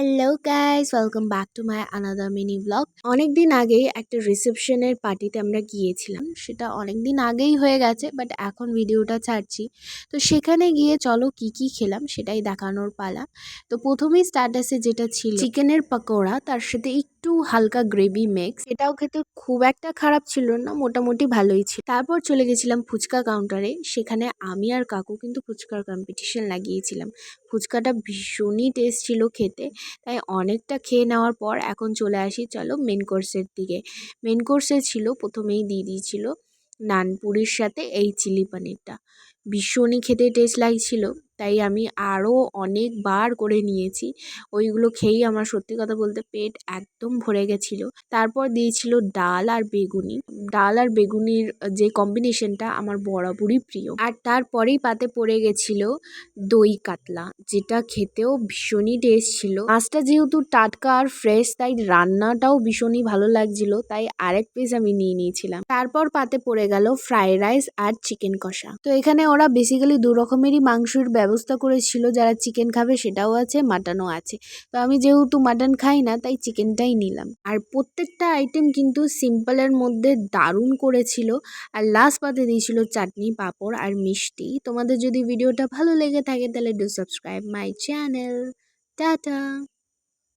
Hello guys, welcome back to my another mini blog. অনেকদিন আগেই একটা রিসেপশনের পার্টিতে আমরা গিয়েছিলাম। সেটা অনেকদিন আগেই হয়ে গেছে, বাট এখন ভিডিওটা ছাড়ছি। তো সেখানে গিয়ে চলো কি কি খেলাম সেটাই দেখানোর পালা। তো প্রথমেই স্টার্টাসে যেটা ছিল চিকেনের পকোড়া, তার সাথে একটু হালকা গ্রেভি মিক্স। এটাও খেতে খুব একটা খারাপ ছিল না, মোটামুটি ভালোই ছিল। তারপর চলে গেছিলাম ফুচকা কাউন্টারে। সেখানে আমি আর কাকু কিন্তু ফুচকার কম্পিটিশন লাগিয়েছিলাম। ফুচকাটা ভীষণই টেস্ট ছিল খেতে, তাই অনেকটা খেয়ে নেওয়ার পর এখন চলে আসি চলো মেন কোর্সের দিকে। মেন কোর্সে ছিল প্রথমেই দিয়ে দিয়েছিল নানপুরির সাথে এই চিলি পনিরটা। ভীষণই খেতে টেস্ট লাগছিল, তাই আমি আরও অনেকবার করে নিয়েছি। ওইগুলো খেয়েই আমার সত্যি কথা বলতে পেট একদম ভরে গেছিলো। তারপর দিয়েছিল ডাল আর বেগুনি। ডাল আর বেগুনির যে কম্বিনেশনটা আমার বরাবরই প্রিয়। আর তারপরেই পাতে পড়ে গেছিল দই কাতলা, যেটা খেতেও ভীষণই টেস্ট ছিল। মাছটা যেহেতু টাটকা আর ফ্রেশ, তাই রান্নাটাও ভীষণই ভালো লাগছিল, তাই আরেক পিস আমি নিয়ে নিয়েছিলাম। তারপর পাতে পড়ে গেল ফ্রাইড রাইস আর চিকেন কষা। তো এখানে ওরা বেসিক্যালি দু রকমেরই মাংসের ব্যবস্থা করেছিল, যারা চিকেন খাবে সেটাও আছে, মাটনও আছে। তো আমি যেহেতু মাটন খাই না, তাই চিকেনটাই নিলাম। আর প্রত্যেকটা আইটেম কিন্তু সিম্পলের মধ্যে দারুণ করেছিল। আর লাস্ট পাতে দিয়েছিল চাটনি, পাঁপড় আর মিষ্টি। তোমাদের যদি ভিডিওটা ভালো লেগে থাকে তাহলে do subscribe my channel. Tata.